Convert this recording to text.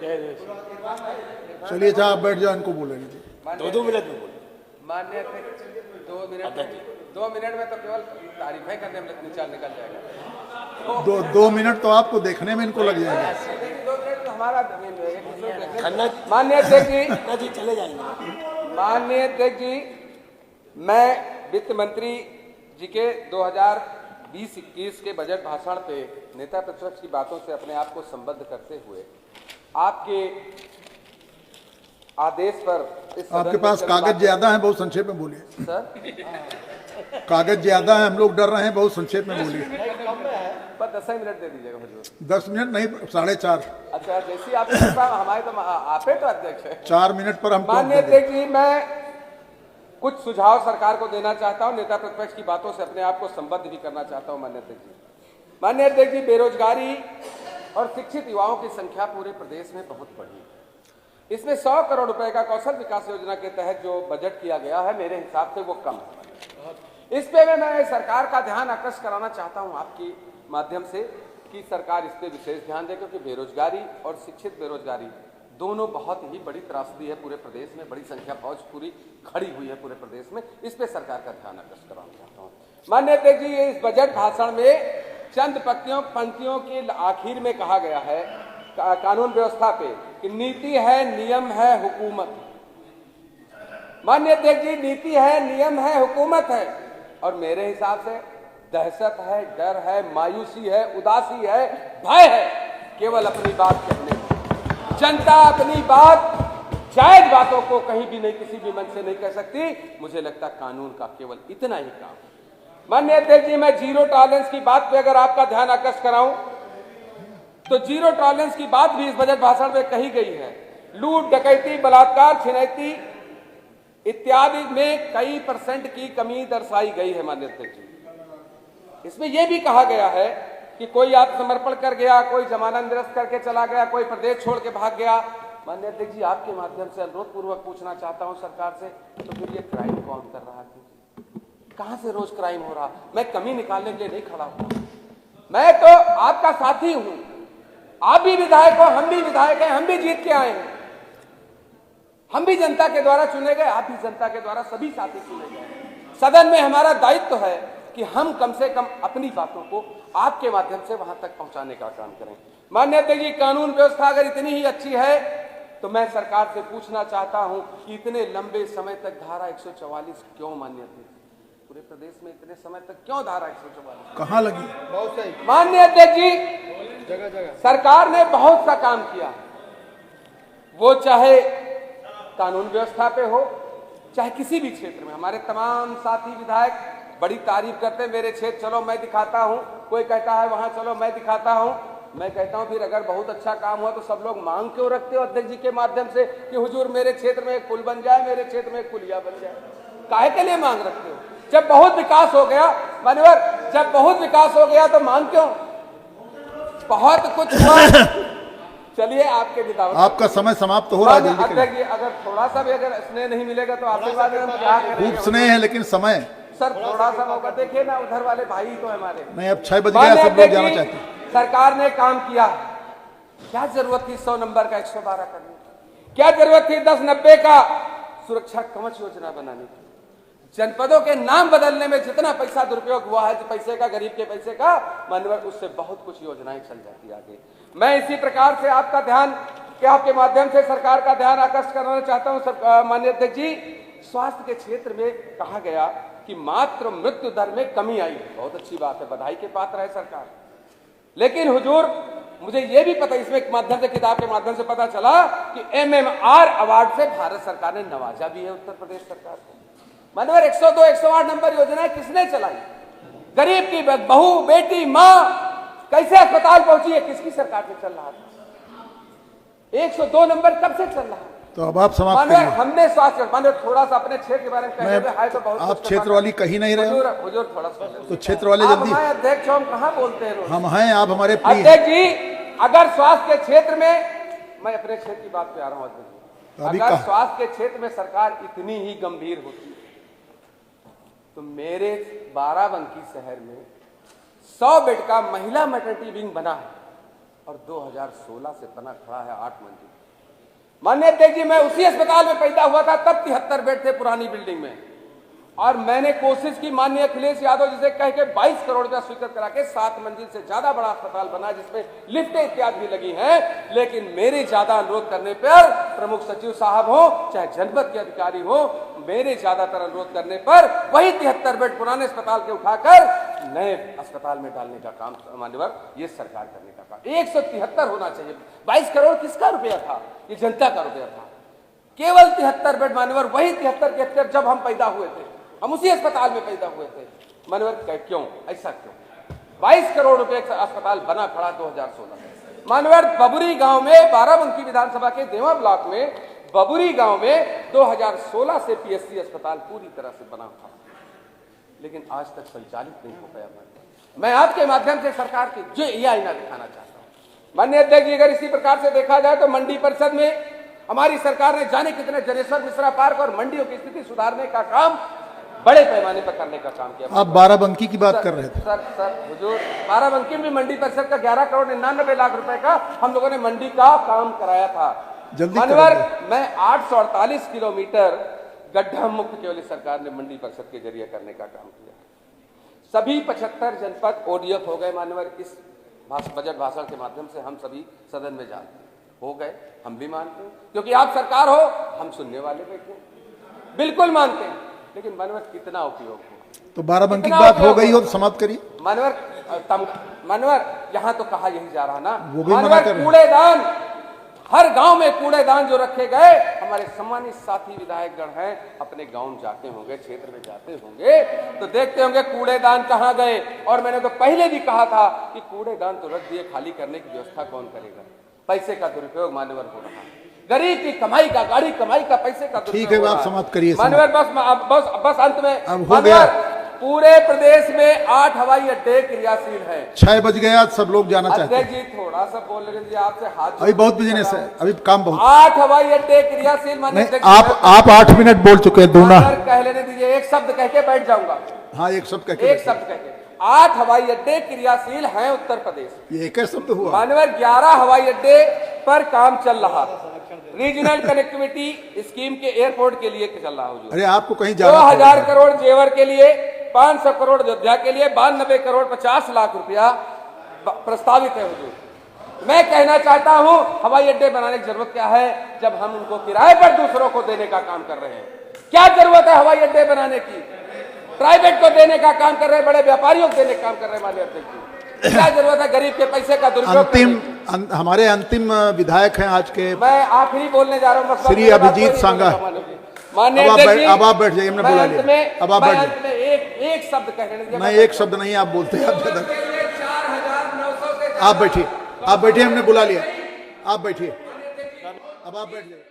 चलिए साहब आप बैठ जाओ, इनको बोलेंगे। 2 मिनट में बोलो। माननीय अध्यक्ष, 2 मिनट में तो केवल तारीफें करने में निकल जाएगा। 2 मिनट तो आपको देखने में इनको लग जाएगा। 2 मिनट तो हमारा माननीय अध्यक्ष जी चले जाएंगे। माननीय अध्यक्ष जी, मैं वित्त मंत्री जी के 2020-21 के बजट भाषण पे नेता प्रतिपक्ष की बातों से अपने आप को संबद्ध करते हुए आपके आदेश पर आपके पास कागज ज्यादा है, बहुत संक्षेप में बोलिए। सर कागज ज्यादा है, हम लोग डर रहे हैं, बहुत संक्षेप में बोलिए। पर 10 मिनट दे दीजिएगा हुजूर। 10 मिनट नहीं, 4.5। अच्छा, जैसी आपकी कृपा, हमारे तो आपे तो अध्यक्ष है। 4 मिनट पर हम माननीय अध्यक्ष जी, मैं कुछ सुझाव सरकार को देना चाहता हूं, नेता प्रतिपक्ष की बातों से अपने आप को संबद्ध भी करना चाहता हूं। माननीय अध्यक्ष जी, बेरोजगारी और शिक्षित युवाओं की संख्या पूरे प्रदेश में बहुत बढ़ी। इसमें 100 करोड़ रुपए का कौशल विकास योजना के तहत जो बजट किया गया है, मेरे हिसाब से वो कम है। इस पे मैं सरकार का ध्यान आकर्षित कराना चाहता हूं आपके माध्यम से कि सरकार इस पे विशेष ध्यान दे, क्योंकि बेरोजगारी और शिक्षित बेरोजगारी दोनों बहुत ही बड़ी त्रासदी है पूरे प्रदेश में। बड़ी संख्या फौज पूरी खड़ी हुई है पूरे प्रदेश में। इस पे सरकार का ध्यान आकर्षित कराना चाहता हूँ। माननीय अध्यक्ष जी, इस बजट भाषण में चंद पंक्तियों के आखिर में कहा गया है कानून व्यवस्था पे कि नीति है, नियम है, हुकूमत। माननीय अध्यक्ष जी, नीति है, नियम है, हुकूमत है, और मेरे हिसाब से दहशत है, डर है, मायूसी है, उदासी है, भय है केवल अपनी बात कहने में। जनता अपनी बात, जायज बातों को कहीं भी नहीं, किसी भी मंच से नहीं कह सकती। मुझे लगता कानून का केवल इतना ही काम। माननीय अध्यक्ष जी, मैं जीरो टॉलरेंस की बात पे अगर आपका ध्यान आकर्षित कराऊं तो जीरो टॉलरेंस की बात भी इस बजट भाषण में कही गई है। लूट, डकैती, बलात्कार, छिनैती इत्यादि में कई % की कमी दर्शाई गई है। माननीय अध्यक्ष जी, इसमें यह भी कहा गया है कि कोई आत्मसमर्पण कर गया, कोई जमानत निरस्त करके चला गया, कोई प्रदेश छोड़ के भाग गया। माननीय अध्यक्ष जी, आपके माध्यम से अनुरोध पूर्वक पूछना चाहता हूं सरकार से, तो फिर ये क्राइम कौन कर रहा है? कहां से रोज क्राइम हो रहा? मैं कमी निकालने के लिए नहीं खड़ा हूं, मैं तो आपका साथी हूं। आप भी विधायक हो, हम भी विधायक हैं, हम भी जीत के आए हैं, हम भी जनता के द्वारा चुने गए, आप भी जनता के द्वारा, सभी साथी चुने गए। सदन में हमारा दायित्व है कि हम कम से कम अपनी बातों को आपके माध्यम से वहां तक पहुंचाने का काम करें। माननीय अध्यक्ष जी, कानून व्यवस्था अगर इतनी ही अच्छी है तो मैं सरकार से पूछना चाहता हूं कि इतने लंबे समय तक धारा 144 क्यों? माननीय अध्यक्ष, पूरे प्रदेश में इतने समय तक क्यों धारा 144 कहाँ लगी? बहुत सही। माननीय अध्यक्ष जी, जगह जगह सरकार ने बहुत सा काम किया, वो चाहे कानून व्यवस्था पे हो, चाहे किसी भी क्षेत्र में। हमारे तमाम साथी विधायक बड़ी तारीफ करते हैं, मेरे क्षेत्र चलो मैं दिखाता हूं, कोई कहता है वहां चलो मैं दिखाता हूं। मैं कहता हूं फिर अगर बहुत अच्छा काम हुआ तो सब लोग मांग क्यों रखते हो अध्यक्ष जी के माध्यम से कि हुजूर मेरे क्षेत्र में एक पुल बन जाए, मेरे क्षेत्र में एक पुलिया बन जाए? काहे के लिए मांग रखते हो? जब बहुत विकास हो गया, मान्यवर, जब बहुत विकास हो गया तो मांग क्यों? बहुत कुछ हुआ। चलिए आपके विधायक, आपका समय समाप्त हो रहा है, जल्दी अध्यक्ष जी, अगर थोड़ा सा भी अगर स्नेह नहीं मिलेगा तो आशीर्वाद हम क्या करेंगे? खूब स्नेह है लेकिन समय सर थोड़ा सा मौका देखिए ना, उधर वाले भाई तो हमारे नहीं। अब 6 बज गया, सब लोग जाना चाहते हैं। सरकार ने काम किया, क्या जरूरत थी 100 नंबर का 112 करने की? क्या जरूरत थी 1090 का सुरक्षा कवच योजना बनाने की? जनपदों के नाम बदलने में जितना पैसा दुरुपयोग हुआ है, पैसे का, गरीब के पैसे का, माननीय, उससे बहुत कुछ योजनाएं चल जाती आगे। मैं इसी प्रकार से आपका ध्यान, कि आपके माध्यम से सरकार का ध्यान आकर्षित करना चाहता हूं। माननीय अध्यक्ष जी, स्वास्थ्य के क्षेत्र में कहा गया कि मात्र मृत्यु दर में कमी आई, बहुत अच्छी बात है, बधाई के पात्र है सरकार। लेकिन हुजूर, मुझे यह भी पता, इसमें माध्यम से, किताब के माध्यम से पता चला कि MMR अवार्ड से भारत सरकार ने नवाजा भी है उत्तर प्रदेश सरकार को। मानवर, 102, 108 नंबर योजनाएं किसने चलाई? गरीब की बहू, बेटी, माँ कैसे अस्पताल पहुंची है? किसकी सरकार से चल रहा था? 102 नंबर कब से चल रहा है? तो अब आप समाप्त करिए। हमने स्वास्थ्य, थोड़ा सा अपने क्षेत्र के बारे में कहने में तो बहुत, आप क्षेत्र वाली कहीं नहीं रहे हो, हुजूर थोड़ा सा तो क्षेत्र वाले जल्दी। अध्यक्ष हम कहाँ बोलते हैं? हम हैं, आप हमारे प्रिय। अध्यक्ष जी, अगर स्वास्थ्य के क्षेत्र में, मैं अपने क्षेत्र की बात पे आ रहा हूँ अध्यक्ष जी, अगर स्वास्थ्य के क्षेत्र में सरकार इतनी ही गंभीर होती तो मेरे बाराबंकी शहर में 100 बेड का महिला मैटरनिटी विंग बना है और 2016 से बना खड़ा है 8 मंजिल। माननीय अध्यक्ष जी, मैं उसी अस्पताल में पैदा हुआ था, तब 73 बेड थे पुरानी बिल्डिंग में, और मैंने कोशिश की माननीय अखिलेश यादव जिसे कह के 22 करोड़ रुपया स्वीकृत करा के 7 मंजिल से ज्यादा बड़ा अस्पताल बना, जिसमें लिफ्टें इत्यादि भी लगी हैं। लेकिन मेरे ज्यादा अनुरोध करने पर, प्रमुख सचिव साहब हो चाहे जनपद के अधिकारी हो, मेरे ज्यादातर अनुरोध करने पर वही 73 बेड पुराने अस्पताल के उठाकर नए अस्पताल में डालने का काम मान्यवर ये सरकार करने का काम। 173 होना चाहिए। 22 करोड़ किसका रुपया था? ये जनता का रुपया था। केवल 73 बेड मान्यवर, वही 73 जब हम पैदा हुए थे, हम उसी अस्पताल में पैदा हुए थे मान्यवर। क्यों ऐसा क्यों? 22 करोड़ रुपए का अस्पताल बना खड़ा 2016 मान्यवर। बबुरी गांव में, बाराबंकी विधानसभा के देवा ब्लॉक में बबुरी गांव में 2016 से पीएससी अस्पताल पूरी तरह से बना था, लेकिन आज तक संचालित नहीं हो पाया। मैं आपके माध्यम से सरकार के जो ये आईना दिखाना चाहता हूं माननीय अध्यक्ष जी, अगर इसी प्रकार से देखा जाए तो मंडी परिषद में हमारी सरकार ने जाने कितने जनेश्वर मिश्रा पार्क और मंडियों की स्थिति सुधारने का काम बड़े पैमाने पर करने का काम किया। आप बाराबंकी की बात कर रहे थे। सर हुजूर, बाराबंकी में मंडी परिषद का 11 करोड़ 99 लाख रुपए का हम लोगों ने मंडी का काम कराया था। जल्दी मानवर, मैं 848 किलोमीटर गड्ढा मुक्त केवल सरकार ने मंडी परिषद के जरिए करने का काम किया। सभी 75 जनपद ओडीएफ हो गए मानवर। इस बजट भाषण के माध्यम से हम सभी सदन में जानते हो गए, हम भी मानते हैं, क्योंकि आप सरकार हो, हम सुनने वाले बैठे, बिल्कुल मानते हैं। लेकिन मानवर कितना उपयोग हो? तो बाराबंकी की बात हो गई हो तो समाप्त करिए मानवर। यहाँ तो कहा यही जा रहा ना वो भी मना मानवर, कर रहे हैं। कूड़ेदान, हर गांव में कूड़ेदान जो रखे गए, हमारे सम्मानित साथी विधायकगण हैं, अपने गांव जाते होंगे, क्षेत्र में जाते होंगे तो देखते होंगे कूड़ेदान कहाँ गए। और मैंने तो पहले भी कहा था कि कूड़ेदान तो रख दिए, खाली करने की व्यवस्था कौन करेगा? पैसे का दुरुपयोग मान्यवर हो रहा है, गरीब की कमाई का, गाड़ी कमाई का, पैसे का दुरुपयोग। ठीक है, आप समाप्त करिए मान्यवर। बस अंत में अब हो गया। पूरे प्रदेश में 8 हवाई अड्डे क्रियाशील हैं। 6 बज गया, सब लोग जाना चाहते हैं। अध्यक्ष जी, थोड़ा सा बोल लीजिए, आपसे हाथ अभी बहुत बिजनेस है, अभी काम बहुत। 8 हवाई अड्डे क्रियाशील माननीय नहीं, आप 8 मिनट बोल चुके हैं, दूना कह लेने दीजिए, एक शब्द कह के बैठ जाऊंगा। हाँ, एक शब्द कह एक शब्द कह के 8 हवाई अड्डे क्रियाशील हैं उत्तर प्रदेश। ये एक शब्द हुआ मानवर। 11 हवाई अड्डे पर काम चल रहा, रीजनल कनेक्टिविटी स्कीम के एयरपोर्ट के लिए चल रहा है। अरे आपको कहीं जाना 2000 करोड़ जेवर के लिए, 500 करोड़ अयोध्या के लिए, 92 करोड़ 50 लाख रुपया प्रस्तावित है हुजूर। मैं कहना चाहता हूं, हवाई अड्डे बनाने की जरूरत क्या है, जब हम उनको किराए पर दूसरों को देने का काम कर रहे हैं? क्या जरूरत है हवाई अड्डे बनाने की? प्राइवेट को देने का काम कर रहे हैं, बड़े व्यापारियों को देने का काम कर रहे हैं माननीय अध्यक्ष जी। क्या जरूरत है गरीब के पैसे का दुरुपयोग? हमारे अंतिम विधायक हैं आज के, मैं आखिरी बोलने जा रहा हूँ श्री अभिजीत सांगा। माननीय अध्यक्ष जी, अब आप बैठ जाइए, हमने बुला लिया। अब आप बैठ जाइए। एक शब्द कहने, नहीं, एक शब्द नहीं, आप बोलते हैं। आप बैठिए, हमने बुला लिया, आप बैठिए, अब आप बैठ जाइए।